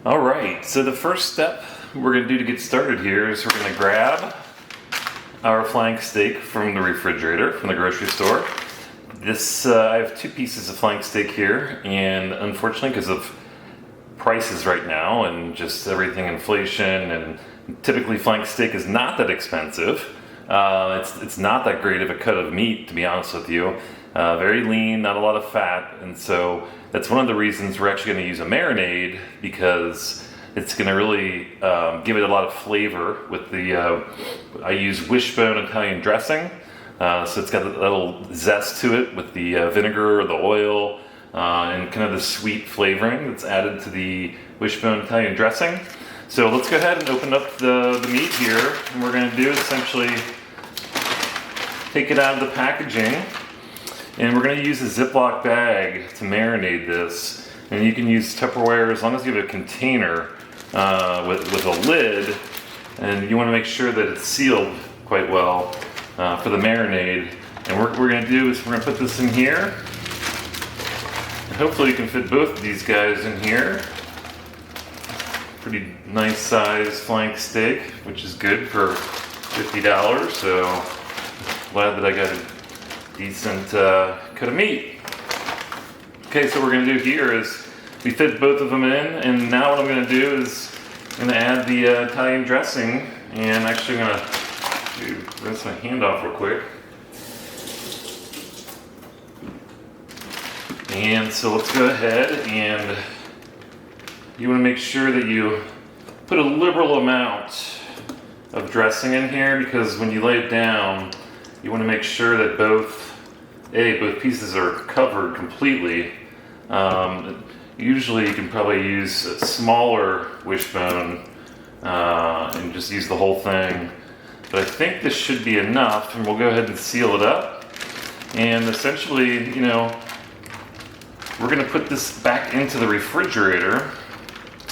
All right, so the first step we're gonna do to get started here is we're gonna grab our flank steak from the refrigerator, from the grocery store. I have 2 pieces of flank steak here, and unfortunately, because of prices right now and just everything inflation, and typically flank steak is not that expensive. It's not that great of a cut of meat, to be honest with you. Very lean, not a lot of fat, and so that's one of the reasons we're actually going to use a marinade, because it's going to really give it a lot of flavor with the, I use Wishbone Italian dressing, so it's got a little zest to it with the vinegar, the oil, and kind of the sweet flavoring that's added to the Wishbone Italian dressing. So let's go ahead and open up the meat here, and we're going to do is essentially take it out of the packaging, and we're going to use a Ziploc bag to marinate this. And you can use Tupperware as long as you have a container with a lid, and you want to make sure that it's sealed quite well for the marinade. And what we're going to do is we're going to put this in here, and hopefully you can fit both of these guys in here. Pretty nice size flank steak, which is good for $50, so glad that I got a decent cut of meat. Okay, so what we're going to do here is we fit both of them in, and now what I'm going to do is I'm going to add the Italian dressing, and actually I'm going to rinse my hand off real quick. And so let's go ahead, and you want to make sure that you put a liberal amount of dressing in here, because when you lay it down, you want to make sure that both pieces are covered completely. Usually you can probably use a smaller Wishbone and just use the whole thing. But I think this should be enough, and we'll go ahead and seal it up. And essentially, we're going to put this back into the refrigerator,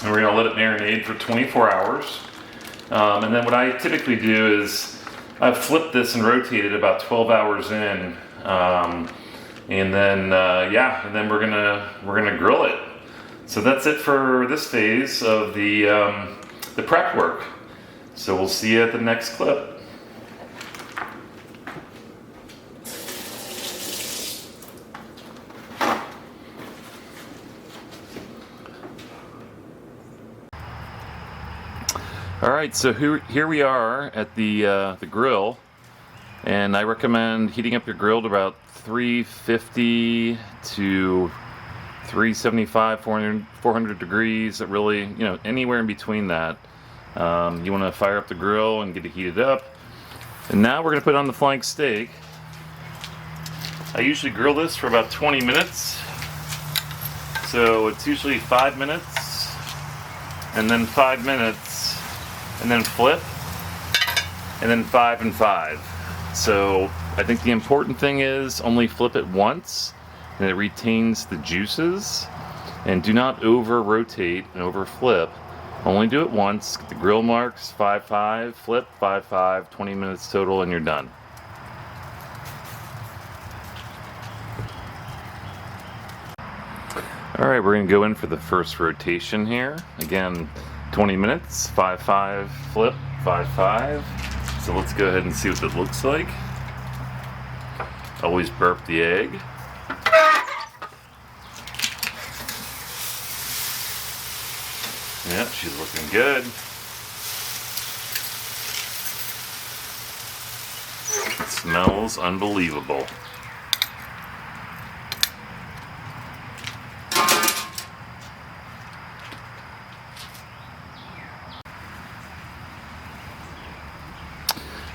and we're going to let it marinate for 24 hours. And then what I typically do is I've flipped this and rotated about 12 hours in, and then we're gonna grill it. So that's it for this phase of the prep work. So we'll see you at the next clip. All right, so here we are at the grill, and I recommend heating up your grill to about 350 to 375, 400 degrees. It really, anywhere in between that. You want to fire up the grill and get it heated up. And now we're going to put on the flank steak. I usually grill this for about 20 minutes. So it's usually 5 minutes, and then 5 minutes, and then flip, and then 5 and 5. So I think the important thing is only flip it once, and it retains the juices. And do not over rotate and over flip. Only do it once. Get the grill marks, 5-5, flip, 5-5, 20 minutes total, and you're done. All right, we're going to go in for the first rotation here. Again, 20 minutes, 5-5, flip, 5-5. So let's go ahead and see what it looks like. Always burp the egg. Yep, she's looking good. It smells unbelievable.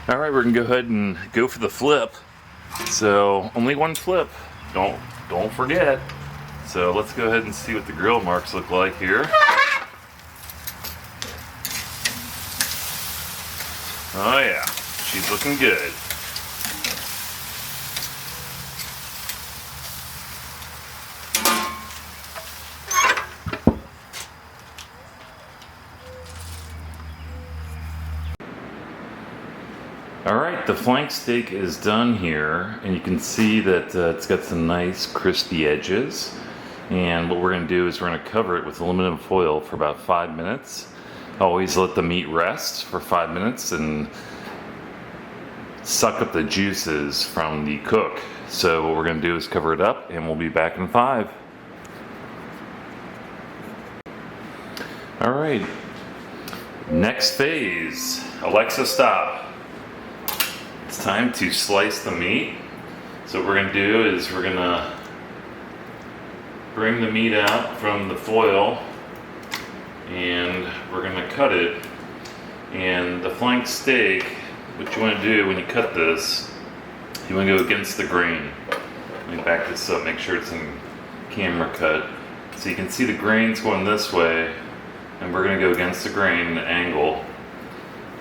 All right, we're gonna go ahead and go for the flip. So only one flip. Don't forget. So let's go ahead and see what the grill marks look like here. Oh yeah, she's looking good. Alright, the flank steak is done here, and you can see that it's got some nice crispy edges. And what we're gonna do is we're gonna cover it with aluminum foil for about 5 minutes. Always let the meat rest for 5 minutes and suck up the juices from the cook. So what we're gonna do is cover it up and we'll be back in 5. All right, next phase. Alexa, stop. It's time to slice the meat. So what we're gonna do is we're gonna bring the meat out from the foil and we're gonna cut it. And the flank steak, what you wanna do when you cut this, you wanna go against the grain. Let me back this up, make sure it's in camera cut. So you can see the grain's going this way, and we're gonna go against the grain, the angle,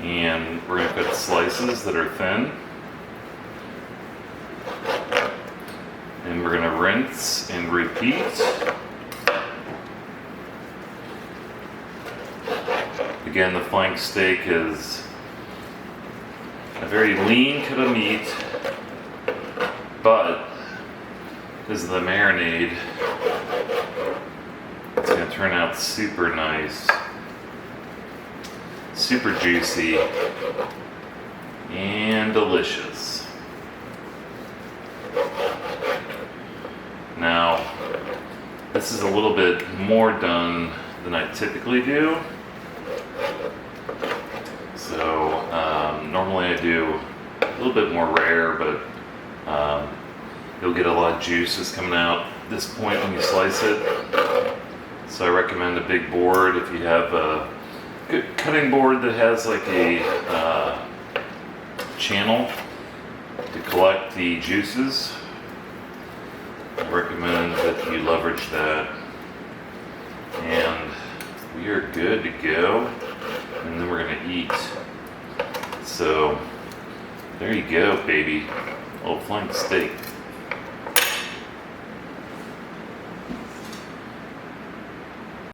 and we're gonna cut slices that are thin. And we're gonna rinse and repeat. Again, the flank steak is a very lean cut of meat, but because of the marinade, it's going to turn out super nice, super juicy, and delicious. Now, this is a little bit more done than I typically do. So normally I do a little bit more rare, but you'll get a lot of juices coming out at this point when you slice it. So I recommend a big board. If you have a good cutting board that has like a channel to collect the juices, I recommend that you leverage that. And we are good to go. And then we're gonna eat. So there you go, baby. Old flank steak.